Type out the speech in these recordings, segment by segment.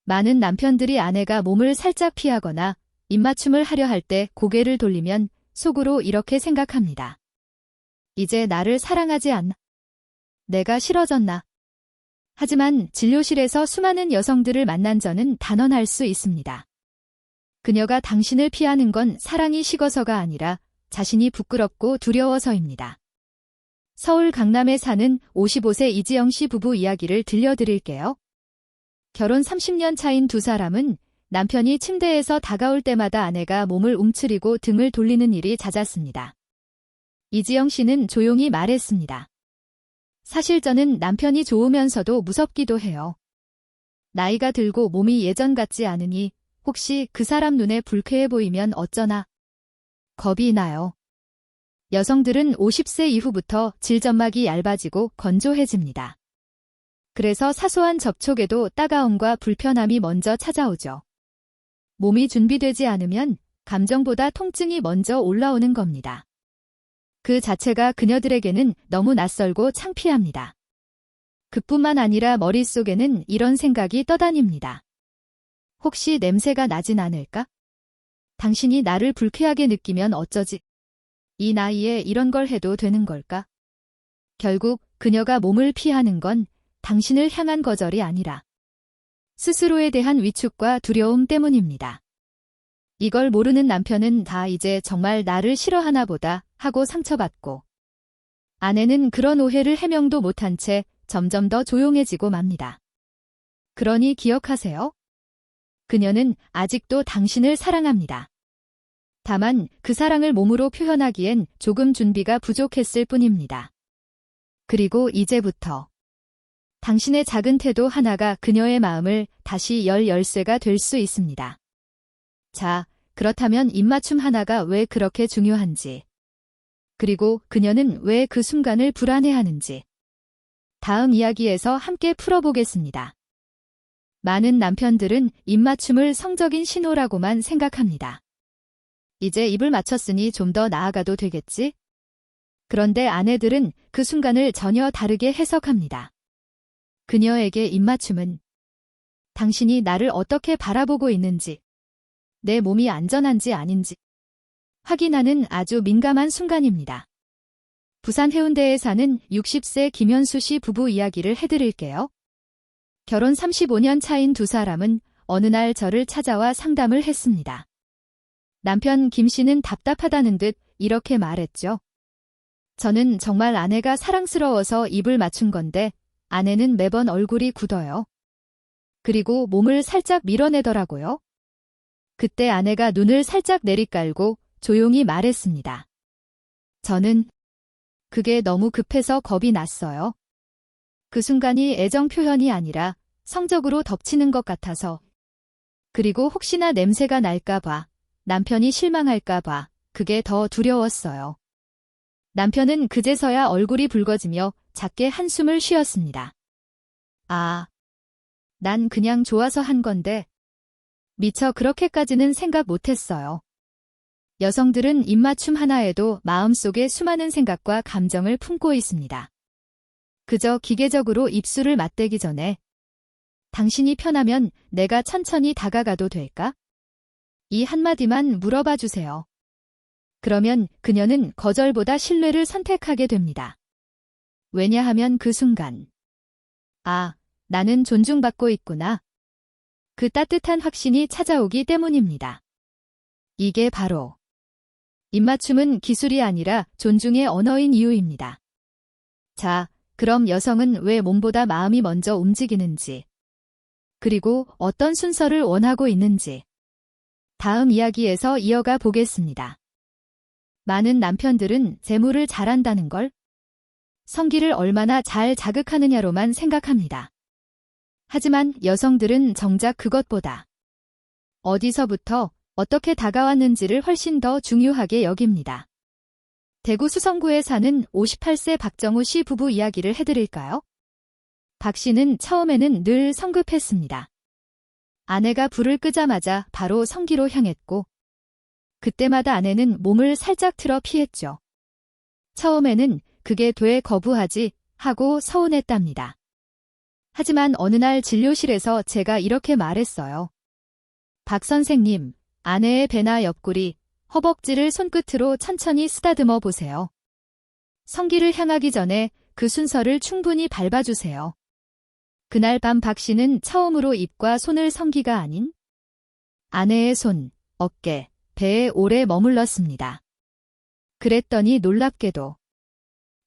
많은 남편들이 아내가 몸을 살짝 피하거나 입맞춤을 하려 할 때 고개를 돌리면 속으로 이렇게 생각합니다. 이제 나를 사랑하지 않나? 내가 싫어졌나? 하지만 진료실에서 수많은 여성들을 만난 저는 단언할 수 있습니다. 그녀가 당신을 피하는 건 사랑이 식어서가 아니라 자신이 부끄럽고 두려워서입니다. 서울 강남에 사는 55세 이지영 씨 부부 이야기를 들려드릴게요. 결혼 30년 차인 두 사람은 남편이 침대에서 다가올 때마다 아내가 몸을 움츠리고 등을 돌리는 일이 잦았습니다. 이지영 씨는 조용히 말했습니다. 사실 저는 남편이 좋으면서도 무섭기도 해요. 나이가 들고 몸이 예전 같지 않으니 혹시 그 사람 눈에 불쾌해 보이면 어쩌나 겁이 나요. 여성들은 50세 이후부터 질점막이 얇아지고 건조해집니다. 그래서 사소한 접촉에도 따가움과 불편함이 먼저 찾아오죠. 몸이 준비되지 않으면 감정보다 통증이 먼저 올라오는 겁니다. 그 자체가 그녀들에게는 너무 낯설고 창피합니다. 그뿐만 아니라 머릿속에는 이런 생각이 떠다닙니다. 혹시 냄새가 나진 않을까? 당신이 나를 불쾌하게 느끼면 어쩌지? 이 나이에 이런 걸 해도 되는 걸까? 결국 그녀가 몸을 피하는 건 당신을 향한 거절이 아니라 스스로에 대한 위축과 두려움 때문입니다. 이걸 모르는 남편은 다 이제 정말 나를 싫어하나 보다 하고 상처받고 아내는 그런 오해를 해명도 못한 채 점점 더 조용해지고 맙니다. 그러니 기억하세요. 그녀는 아직도 당신을 사랑합니다. 다만 그 사랑을 몸으로 표현하기엔 조금 준비가 부족했을 뿐입니다. 그리고 이제부터 당신의 작은 태도 하나가 그녀의 마음을 다시 열 열쇠가 될 수 있습니다. 자, 그렇다면 입맞춤 하나가 왜 그렇게 중요한지, 그리고 그녀는 왜 그 순간을 불안해하는지 다음 이야기에서 함께 풀어보겠습니다. 많은 남편들은 입맞춤을 성적인 신호라고만 생각합니다. 이제 입을 맞췄으니 좀 더 나아가도 되겠지? 그런데 아내들은 그 순간을 전혀 다르게 해석합니다. 그녀에게 입맞춤은 당신이 나를 어떻게 바라보고 있는지, 내 몸이 안전한지 아닌지 확인하는 아주 민감한 순간입니다. 부산 해운대에 사는 60세 김현수 씨 부부 이야기를 해드릴게요. 결혼 35년 차인 두 사람은 어느 날 저를 찾아와 상담을 했습니다. 남편 김 씨는 답답하다는 듯 이렇게 말했죠. 저는 정말 아내가 사랑스러워서 입을 맞춘 건데 아내는 매번 얼굴이 굳어요. 그리고 몸을 살짝 밀어내더라고요. 그때 아내가 눈을 살짝 내리깔고 조용히 말했습니다. 저는 그게 너무 급해서 겁이 났어요. 그 순간이 애정 표현이 아니라 성적으로 덮치는 것 같아서. 그리고 혹시나 냄새가 날까봐, 남편이 실망할까봐 그게 더 두려웠어요. 남편은 그제서야 얼굴이 붉어지며 작게 한숨을 쉬었습니다. 아, 난 그냥 좋아서 한 건데 미처 그렇게까지는 생각 못했어요. 여성들은 입맞춤 하나에도 마음속에 수많은 생각과 감정을 품고 있습니다. 그저 기계적으로 입술을 맞대기 전에 당신이 편하면 내가 천천히 다가가도 될까? 이 한마디만 물어봐 주세요. 그러면 그녀는 거절보다 신뢰를 선택하게 됩니다. 왜냐하면 그 순간, 아, 나는 존중받고 있구나. 그 따뜻한 확신이 찾아오기 때문입니다. 이게 바로 입맞춤은 기술이 아니라 존중의 언어인 이유입니다. 자, 그럼 여성은 왜 몸보다 마음이 먼저 움직이는지, 그리고 어떤 순서를 원하고 있는지 다음 이야기에서 이어가 보겠습니다. 많은 남편들은 재물을 잘한다는 걸, 성기를 얼마나 잘 자극하느냐로만 생각합니다. 하지만 여성들은 정작 그것보다 어디서부터 어떻게 다가왔는지를 훨씬 더 중요하게 여깁니다. 대구 수성구에 사는 58세 박정우 씨 부부 이야기를 해드릴까요? 박 씨는 처음에는 늘 성급했습니다. 아내가 불을 끄자마자 바로 성기로 향했고 그때마다 아내는 몸을 살짝 틀어 피했죠. 처음에는 그게 돼 거부하지 하고 서운했답니다. 하지만 어느 날 진료실에서 제가 이렇게 말했어요. 박 선생님, 아내의 배나 옆구리, 허벅지를 손끝으로 천천히 쓰다듬어 보세요. 성기를 향하기 전에 그 순서를 충분히 밟아주세요. 그날 밤 박 씨는 처음으로 입과 손을 성기가 아닌 아내의 손, 어깨, 배에 오래 머물렀습니다. 그랬더니 놀랍게도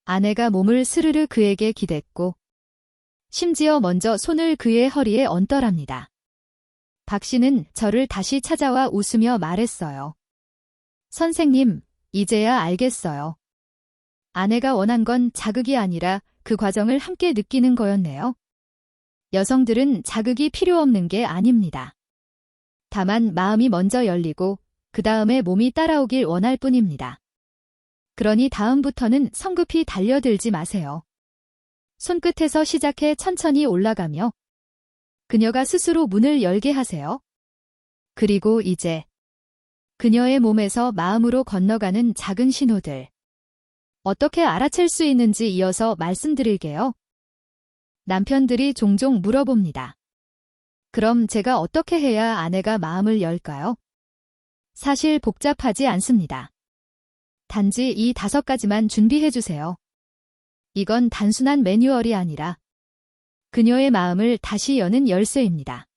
아내가 몸을 스르르 그에게 기댔고 심지어 먼저 손을 그의 허리에 얹더랍니다. 박 씨는 저를 다시 찾아와 웃으며 말했어요. 선생님, 이제야 알겠어요. 아내가 원한 건 자극이 아니라 그 과정을 함께 느끼는 거였네요. 여성들은 자극이 필요 없는 게 아닙니다. 다만 마음이 먼저 열리고 그 다음에 몸이 따라오길 원할 뿐입니다. 그러니 다음부터는 성급히 달려들지 마세요. 손끝에서 시작해 천천히 올라가며 그녀가 스스로 문을 열게 하세요. 그리고 이제 그녀의 몸에서 마음으로 건너가는 작은 신호들. 어떻게 알아챌 수 있는지 이어서 말씀드릴게요. 남편들이 종종 물어봅니다. 그럼 제가 어떻게 해야 아내가 마음을 열까요? 사실 복잡하지 않습니다. 단지 이 5가지만 준비해 주세요. 이건 단순한 매뉴얼이 아니라 그녀의 마음을 다시 여는 열쇠입니다.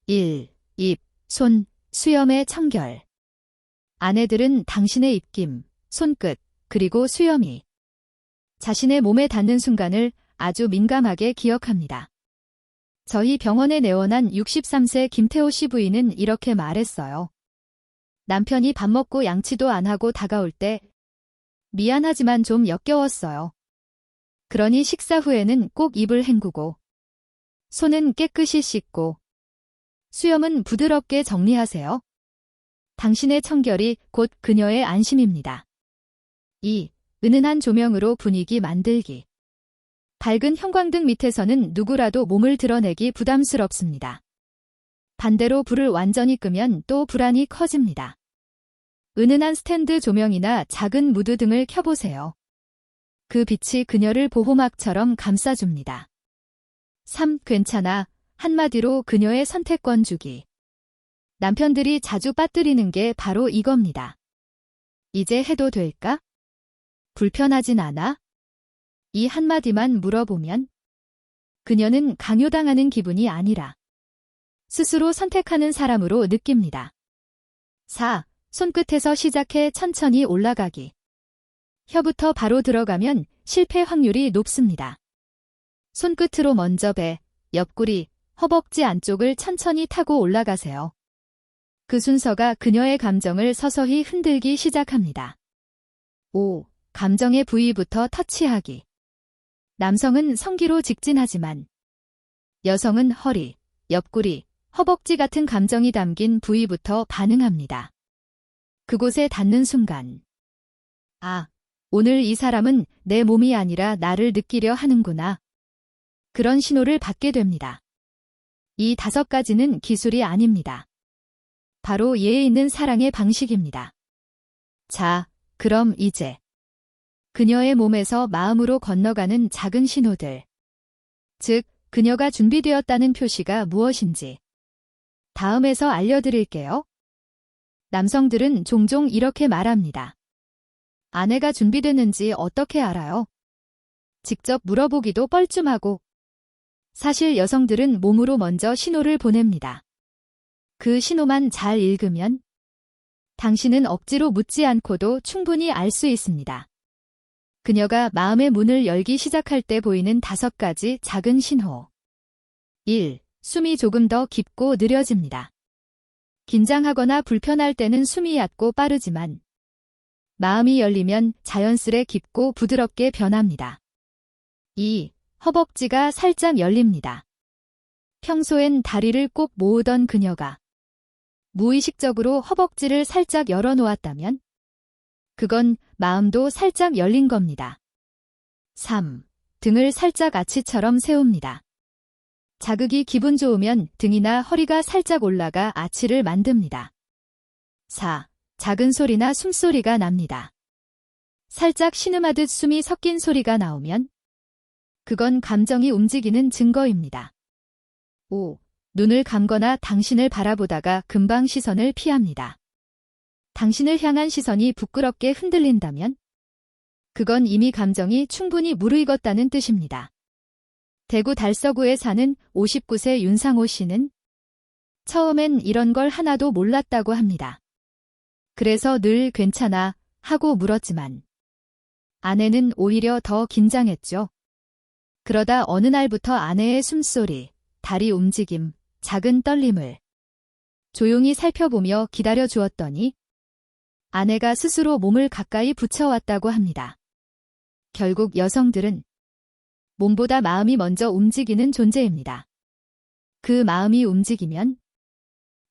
1. 입, 손, 수염의 청결. 아내들은 당신의 입김, 손끝, 그리고 수염이 자신의 몸에 닿는 순간을 아주 민감하게 기억합니다. 저희 병원에 내원한 63세 김태호 씨 부인은 이렇게 말했어요. 남편이 밥 먹고 양치도 안 하고 다가올 때 미안하지만 좀 역겨웠어요. 그러니 식사 후에는 꼭 입을 헹구고 손은 깨끗이 씻고 수염은 부드럽게 정리하세요. 당신의 청결이 곧 그녀의 안심입니다. 2. 은은한 조명으로 분위기 만들기. 밝은 형광등 밑에서는 누구라도 몸을 드러내기 부담스럽습니다. 반대로 불을 완전히 끄면 또 불안이 커집니다. 은은한 스탠드 조명이나 작은 무드 등을 켜보세요. 그 빛이 그녀를 보호막처럼 감싸줍니다. 3. 괜찮아. 한마디로 그녀의 선택권 주기. 남편들이 자주 빠뜨리는 게 바로 이겁니다. 이제 해도 될까? 불편하진 않아? 이 한마디만 물어보면 그녀는 강요당하는 기분이 아니라 스스로 선택하는 사람으로 느낍니다. 4. 손끝에서 시작해 천천히 올라가기. 혀부터 바로 들어가면 실패 확률이 높습니다. 손끝으로 먼저 배, 옆구리, 허벅지 안쪽을 천천히 타고 올라가세요. 그 순서가 그녀의 감정을 서서히 흔들기 시작합니다. 5. 감정의 부위부터 터치하기. 남성은 성기로 직진하지만 여성은 허리, 옆구리, 허벅지 같은 감정이 담긴 부위부터 반응합니다. 그곳에 닿는 순간, 아, 오늘 이 사람은 내 몸이 아니라 나를 느끼려 하는구나. 그런 신호를 받게 됩니다. 이 5가지는 기술이 아닙니다. 바로 예에 있는 사랑의 방식입니다. 자, 그럼 이제 그녀의 몸에서 마음으로 건너가는 작은 신호들, 즉 그녀가 준비되었다는 표시가 무엇인지 다음에서 알려드릴게요. 남성들은 종종 이렇게 말합니다. 아내가 준비됐는지 어떻게 알아요? 직접 물어보기도 뻘쭘하고 사실 여성들은 몸으로 먼저 신호를 보냅니다. 그 신호만 잘 읽으면 당신은 억지로 묻지 않고도 충분히 알 수 있습니다. 그녀가 마음의 문을 열기 시작할 때 보이는 5가지 작은 신호. 1. 숨이 조금 더 깊고 느려집니다. 긴장하거나 불편할 때는 숨이 얕고 빠르지만 마음이 열리면 자연스레 깊고 부드럽게 변합니다. 2. 허벅지가 살짝 열립니다. 평소엔 다리를 꼭 모으던 그녀가 무의식적으로 허벅지를 살짝 열어놓았다면 그건 마음도 살짝 열린 겁니다. 3. 등을 살짝 아치처럼 세웁니다. 자극이 기분 좋으면 등이나 허리가 살짝 올라가 아치를 만듭니다. 4. 작은 소리나 숨소리가 납니다. 살짝 신음하듯 숨이 섞인 소리가 나오면 그건 감정이 움직이는 증거입니다. 5. 눈을 감거나 당신을 바라보다가 금방 시선을 피합니다. 당신을 향한 시선이 부끄럽게 흔들린다면 그건 이미 감정이 충분히 무르익었다는 뜻입니다. 대구 달서구에 사는 59세 윤상호 씨는 처음엔 이런 걸 하나도 몰랐다고 합니다. 그래서 늘 괜찮아 하고 물었지만 아내는 오히려 더 긴장했죠. 그러다 어느 날부터 아내의 숨소리, 다리 움직임, 작은 떨림을 조용히 살펴보며 기다려 주었더니 아내가 스스로 몸을 가까이 붙여왔다고 합니다. 결국 여성들은 몸보다 마음이 먼저 움직이는 존재입니다. 그 마음이 움직이면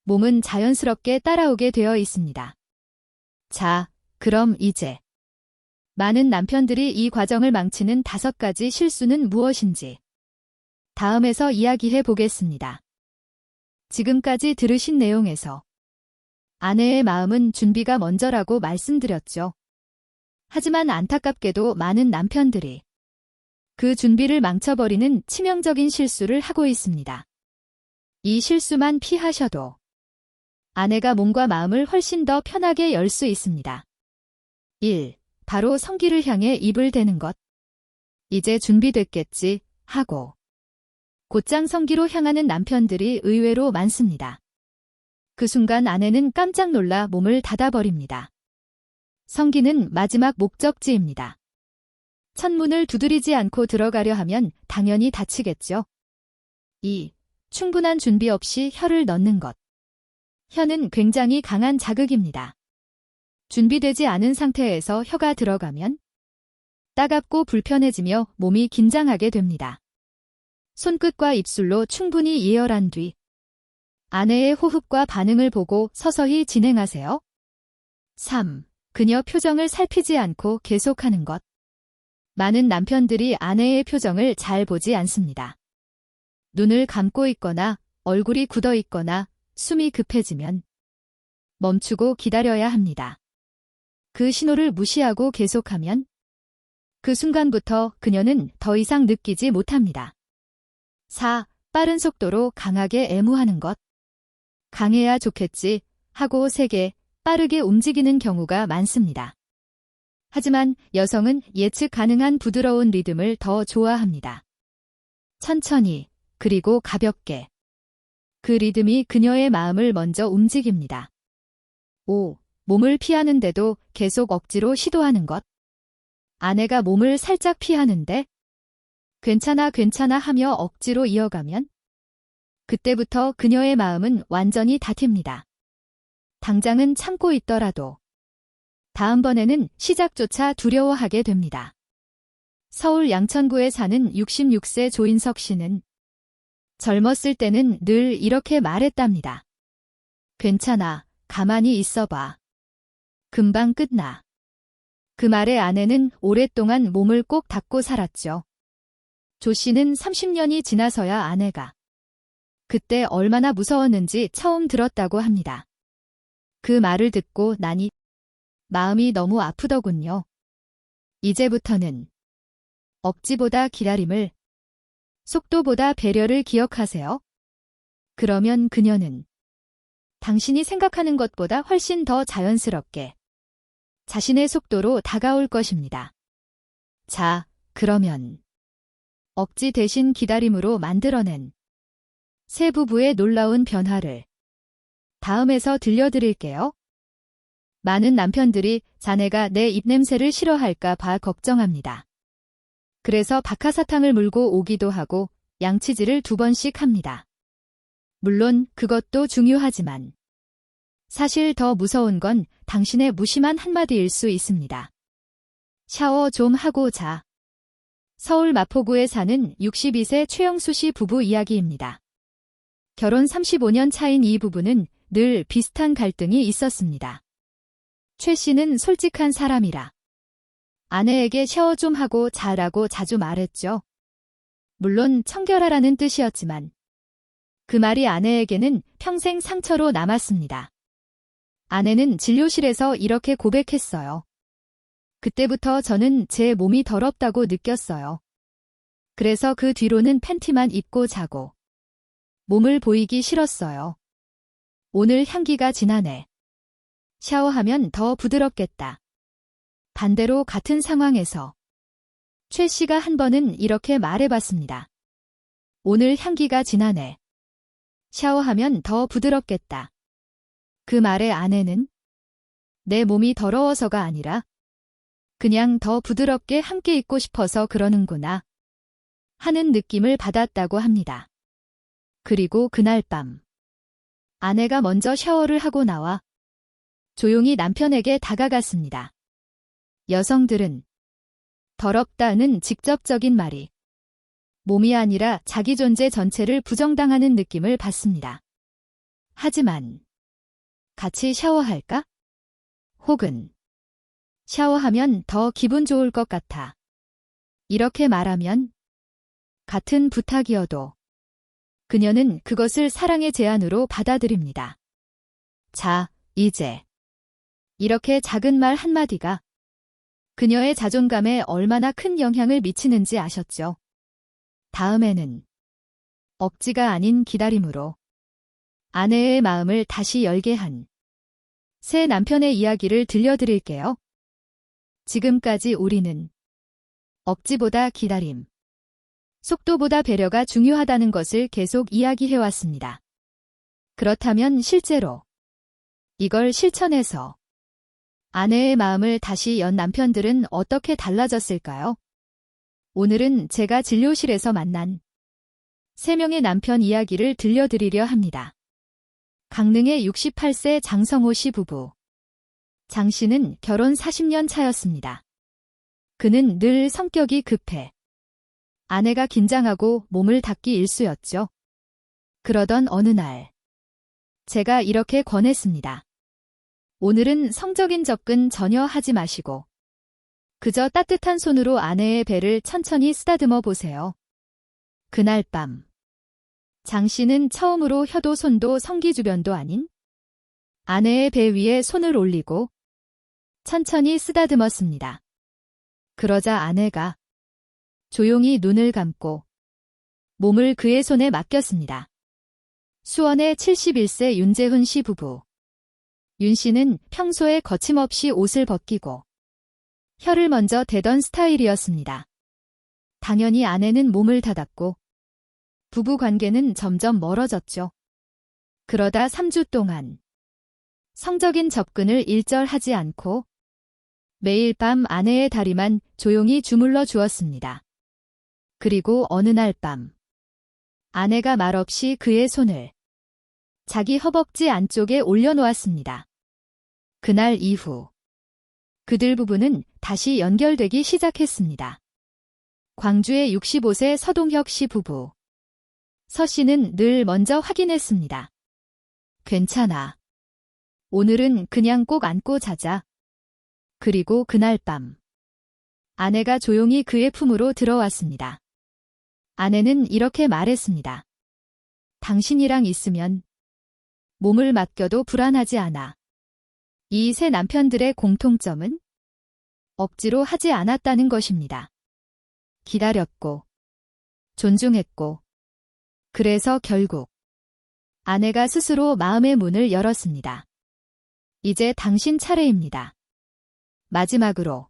몸은 자연스럽게 따라오게 되어 있습니다. 자, 그럼 이제 많은 남편들이 이 과정을 망치는 5가지 실수는 무엇인지 다음에서 이야기해 보겠습니다. 지금까지 들으신 내용에서 아내의 마음은 준비가 먼저라고 말씀드렸죠. 하지만 안타깝게도 많은 남편들이 그 준비를 망쳐버리는 치명적인 실수를 하고 있습니다. 이 실수만 피하셔도 아내가 몸과 마음을 훨씬 더 편하게 열 수 있습니다. 1. 바로 성기를 향해 입을 대는 것. 이제 준비됐겠지 하고 곧장 성기로 향하는 남편들이 의외로 많습니다. 그 순간 아내는 깜짝 놀라 몸을 닫아버립니다. 성기는 마지막 목적지입니다. 첫문을 두드리지 않고 들어가려 하면 당연히 다치겠죠. 2. 충분한 준비 없이 혀를 넣는 것. 혀는 굉장히 강한 자극입니다. 준비되지 않은 상태에서 혀가 들어가면 따갑고 불편해지며 몸이 긴장하게 됩니다. 손끝과 입술로 충분히 예열한 뒤 아내의 호흡과 반응을 보고 서서히 진행하세요. 3. 그녀 표정을 살피지 않고 계속하는 것. 많은 남편들이 아내의 표정을 잘 보지 않습니다. 눈을 감고 있거나 얼굴이 굳어 있거나 숨이 급해지면 멈추고 기다려야 합니다. 그 신호를 무시하고 계속하면 그 순간부터 그녀는 더 이상 느끼지 못합니다. 4. 빠른 속도로 강하게 애무하는 것. 강해야 좋겠지 하고 세게 빠르게 움직이는 경우가 많습니다. 하지만 여성은 예측 가능한 부드러운 리듬을 더 좋아합니다. 천천히 그리고 가볍게. 그 리듬이 그녀의 마음을 먼저 움직입니다. 5. 몸을 피하는데도 계속 억지로 시도하는 것. 아내가 몸을 살짝 피하는데 괜찮아 괜찮아 하며 억지로 이어가면 그때부터 그녀의 마음은 완전히 닫힙니다. 당장은 참고 있더라도 다음번에는 시작조차 두려워하게 됩니다. 서울 양천구에 사는 66세 조인석 씨는 젊었을 때는 늘 이렇게 말했답니다. 괜찮아, 가만히 있어봐. 금방 끝나. 그 말에 아내는 오랫동안 몸을 꼭 닫고 살았죠. 조 씨는 30년이 지나서야 아내가 그때 얼마나 무서웠는지 처음 들었다고 합니다. 그 말을 듣고 나니 마음이 너무 아프더군요. 이제부터는 억지보다 기다림을, 속도보다 배려를 기억하세요. 그러면 그녀는 당신이 생각하는 것보다 훨씬 더 자연스럽게 자신의 속도로 다가올 것입니다. 자, 그러면 억지 대신 기다림으로 만들어낸 새 부부의 놀라운 변화를 다음에서 들려드릴게요. 많은 남편들이 자네가 내 입냄새를 싫어할까 봐 걱정합니다. 그래서 박하사탕을 물고 오기도 하고 양치질을 2번씩 합니다. 물론 그것도 중요하지만 사실 더 무서운 건 당신의 무심한 한마디일 수 있습니다. 샤워 좀 하고 자. 서울 마포구에 사는 62세 최영수 씨 부부 이야기입니다. 결혼 35년 차인 이 부부는 늘 비슷한 갈등이 있었습니다. 최 씨는 솔직한 사람이라 아내에게 샤워 좀 하고 자라고 자주 말했죠. 물론 청결하라는 뜻이었지만 그 말이 아내에게는 평생 상처로 남았습니다. 아내는 진료실에서 이렇게 고백했어요. 그때부터 저는 제 몸이 더럽다고 느꼈어요. 그래서 그 뒤로는 팬티만 입고 자고 몸을 보이기 싫었어요. 오늘 향기가 진하네. 샤워하면 더 부드럽겠다. 반대로 같은 상황에서 최 씨가 한 번은 이렇게 말해봤습니다. 오늘 향기가 진하네. 샤워하면 더 부드럽겠다. 그 말에 아내는 내 몸이 더러워서가 아니라 그냥 더 부드럽게 함께 있고 싶어서 그러는구나 하는 느낌을 받았다고 합니다. 그리고 그날 밤 아내가 먼저 샤워를 하고 나와 조용히 남편에게 다가갔습니다. 여성들은 더럽다는 직접적인 말이 몸이 아니라 자기 존재 전체를 부정당하는 느낌을 받습니다. 하지만 같이 샤워할까? 혹은 샤워하면 더 기분 좋을 것 같아. 이렇게 말하면 같은 부탁이어도 그녀는 그것을 사랑의 제안으로 받아들입니다. 자, 이제. 이렇게 작은 말 한마디가 그녀의 자존감에 얼마나 큰 영향을 미치는지 아셨죠? 다음에는 억지가 아닌 기다림으로 아내의 마음을 다시 열게 한 새 남편의 이야기를 들려드릴게요. 지금까지 우리는 억지보다 기다림, 속도보다 배려가 중요하다는 것을 계속 이야기해왔습니다. 그렇다면 실제로 이걸 실천해서 아내의 마음을 다시 연 남편들은 어떻게 달라졌을까요? 오늘은 제가 진료실에서 만난 3명의 남편 이야기를 들려드리려 합니다. 강릉의 68세 장성호 씨 부부. 장 씨는 결혼 40년 차였습니다. 그는 늘 성격이 급해 아내가 긴장하고 몸을 닫기 일쑤였죠. 그러던 어느 날 제가 이렇게 권했습니다. 오늘은 성적인 접근 전혀 하지 마시고 그저 따뜻한 손으로 아내의 배를 천천히 쓰다듬어 보세요. 그날 밤 장 씨는 처음으로 혀도 손도 성기 주변도 아닌 아내의 배 위에 손을 올리고 천천히 쓰다듬었습니다. 그러자 아내가 조용히 눈을 감고 몸을 그의 손에 맡겼습니다. 수원의 71세 윤재훈 씨 부부. 윤 씨는 평소에 거침없이 옷을 벗기고 혀를 먼저 대던 스타일이었습니다. 당연히 아내는 몸을 닫았고 부부 관계는 점점 멀어졌죠. 그러다 3주 동안 성적인 접근을 일절하지 않고 매일 밤 아내의 다리만 조용히 주물러 주었습니다. 그리고 어느 날 밤 아내가 말없이 그의 손을 자기 허벅지 안쪽에 올려놓았습니다. 그날 이후 그들 부부는 다시 연결되기 시작했습니다. 광주의 65세 서동혁 씨 부부. 서 씨는 늘 먼저 확인했습니다. 괜찮아. 오늘은 그냥 꼭 안고 자자. 그리고 그날 밤 아내가 조용히 그의 품으로 들어왔습니다. 아내는 이렇게 말했습니다. 당신이랑 있으면 몸을 맡겨도 불안하지 않아. 이 세 남편들의 공통점은 억지로 하지 않았다는 것입니다. 기다렸고, 존중했고, 그래서 결국 아내가 스스로 마음의 문을 열었습니다. 이제 당신 차례입니다. 마지막으로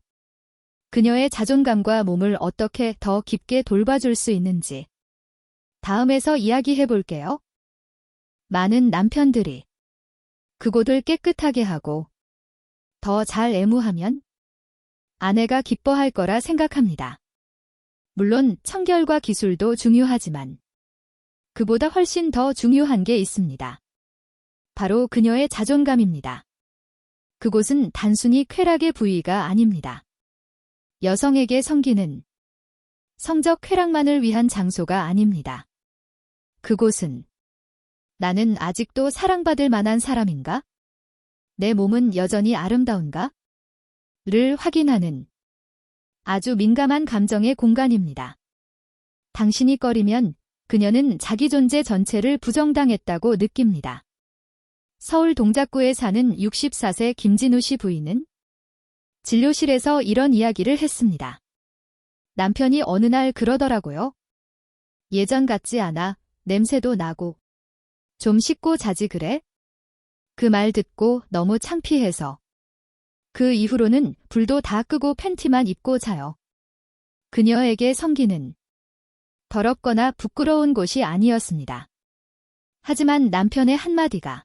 그녀의 자존감과 몸을 어떻게 더 깊게 돌봐줄 수 있는지 다음에서 이야기해 볼게요. 많은 남편들이 그곳을 깨끗하게 하고 더 잘 애무하면 아내가 기뻐할 거라 생각합니다. 물론 청결과 기술도 중요하지만 그보다 훨씬 더 중요한 게 있습니다. 바로 그녀의 자존감입니다. 그곳은 단순히 쾌락의 부위가 아닙니다. 여성에게 성기는 성적 쾌락만을 위한 장소가 아닙니다. 그곳은 나는 아직도 사랑받을 만한 사람인가? 내 몸은 여전히 아름다운가? 를 확인하는 아주 민감한 감정의 공간입니다. 당신이 꺼리면 그녀는 자기 존재 전체를 부정당했다고 느낍니다. 서울 동작구에 사는 64세 김진우 씨 부인은 진료실에서 이런 이야기를 했습니다. 남편이 어느 날 그러더라고요. 예전 같지 않아. 냄새도 나고. 좀 씻고 자지 그래? 그 말 듣고 너무 창피해서. 그 이후로는 불도 다 끄고 팬티만 입고 자요. 그녀에게 성기는 더럽거나 부끄러운 곳이 아니었습니다. 하지만 남편의 한마디가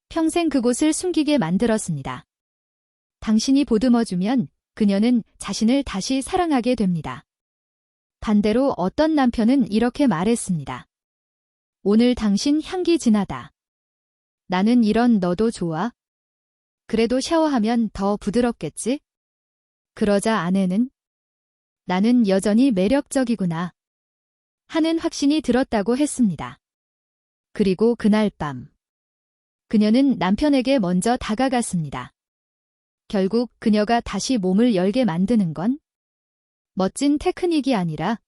평생 그곳을 숨기게 만들었습니다. 당신이 보듬어주면 그녀는 자신을 다시 사랑하게 됩니다. 반대로 어떤 남편은 이렇게 말했습니다. 오늘 당신 향기 진하다. 나는 이런 너도 좋아? 그래도 샤워하면 더 부드럽겠지? 그러자 아내는 나는 여전히 매력적이구나 하는 확신이 들었다고 했습니다. 그리고 그날 밤 그녀는 남편에게 먼저 다가갔습니다. 결국 그녀가 다시 몸을 열게 만드는 건 멋진 테크닉이 아니라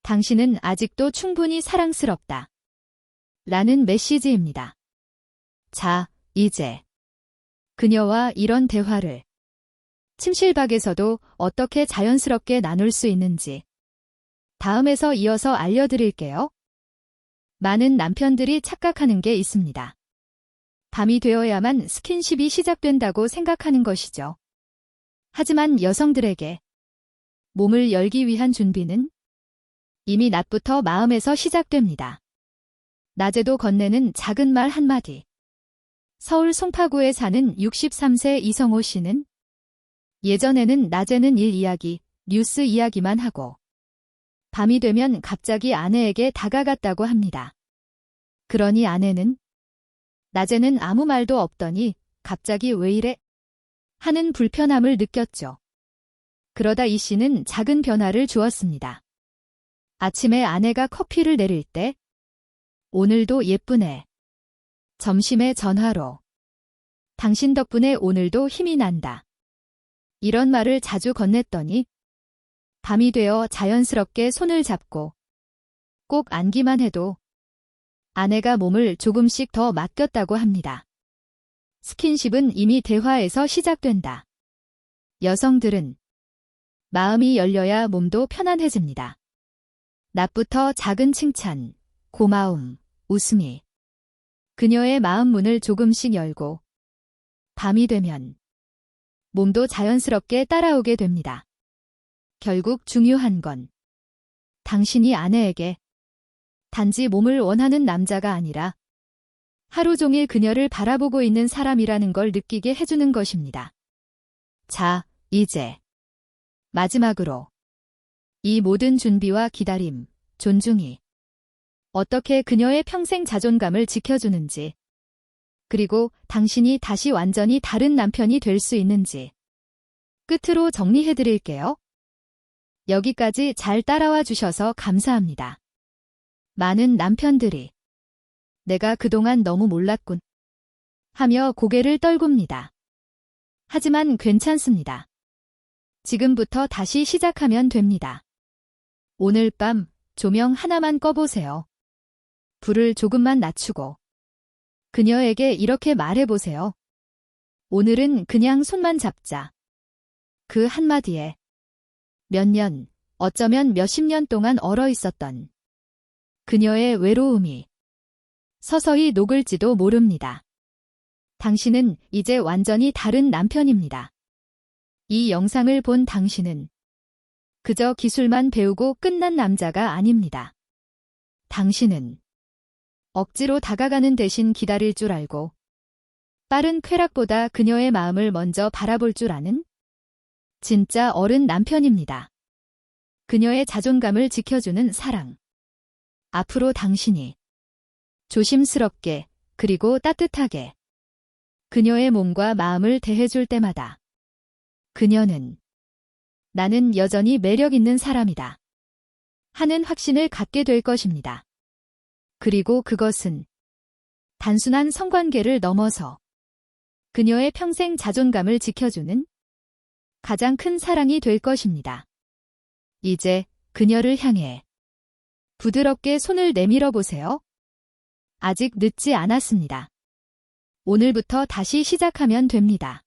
당신은 아직도 충분히 사랑스럽다 라는 메시지입니다. 자, 이제 그녀와 이런 대화를 침실박에서도 어떻게 자연스럽게 나눌 수 있는지 다음에서 이어서 알려드릴게요. 많은 남편들이 착각하는 게 있습니다. 밤이 되어야만 스킨십이 시작된다고 생각하는 것이죠. 하지만 여성들에게 몸을 열기 위한 준비는 이미 낮부터 마음에서 시작됩니다. 낮에도 건네는 작은 말 한마디. 서울 송파구에 사는 63세 이성호 씨는 예전에는 낮에는 일 이야기, 뉴스 이야기만 하고 밤이 되면 갑자기 아내에게 다가갔다고 합니다. 그러니 아내는 낮에는 아무 말도 없더니 갑자기 왜 이래? 하는 불편함을 느꼈죠. 그러다 이 씨는 작은 변화를 주었습니다. 아침에 아내가 커피를 내릴 때 오늘도 예쁘네. 점심에 전화로 당신 덕분에 오늘도 힘이 난다. 이런 말을 자주 건넸더니 밤이 되어 자연스럽게 손을 잡고 꼭 안기만 해도 아내가 몸을 조금씩 더 맡겼다고 합니다. 스킨십은 이미 대화에서 시작된다. 여성들은 마음이 열려야 몸도 편안해집니다. 낮부터 작은 칭찬, 고마움, 웃음이 그녀의 마음 문을 조금씩 열고 밤이 되면 몸도 자연스럽게 따라오게 됩니다. 결국 중요한 건 당신이 아내에게 단지 몸을 원하는 남자가 아니라 하루 종일 그녀를 바라보고 있는 사람이라는 걸 느끼게 해주는 것입니다. 자, 이제 마지막으로 이 모든 준비와 기다림, 존중이 어떻게 그녀의 평생 자존감을 지켜주는지, 그리고 당신이 다시 완전히 다른 남편이 될 수 있는지 끝으로 정리해드릴게요. 여기까지 잘 따라와 주셔서 감사합니다. 많은 남편들이 내가 그동안 너무 몰랐군 하며 고개를 떨굽니다. 하지만 괜찮습니다. 지금부터 다시 시작하면 됩니다. 오늘 밤 조명 하나만 꺼보세요. 불을 조금만 낮추고 그녀에게 이렇게 말해보세요. 오늘은 그냥 손만 잡자. 그 한마디에 몇 년, 어쩌면 몇십 년 동안 얼어 있었던 그녀의 외로움이 서서히 녹을지도 모릅니다. 당신은 이제 완전히 다른 남편입니다. 이 영상을 본 당신은 그저 기술만 배우고 끝난 남자가 아닙니다. 당신은 억지로 다가가는 대신 기다릴 줄 알고 빠른 쾌락보다 그녀의 마음을 먼저 바라볼 줄 아는 진짜 어른 남편입니다. 그녀의 자존감을 지켜주는 사랑. 앞으로 당신이 조심스럽게 그리고 따뜻하게 그녀의 몸과 마음을 대해줄 때마다 그녀는 나는 여전히 매력 있는 사람이다 하는 확신을 갖게 될 것입니다. 그리고 그것은 단순한 성관계를 넘어서 그녀의 평생 자존감을 지켜주는 가장 큰 사랑이 될 것입니다. 이제 그녀를 향해 부드럽게 손을 내밀어 보세요. 아직 늦지 않았습니다. 오늘부터 다시 시작하면 됩니다.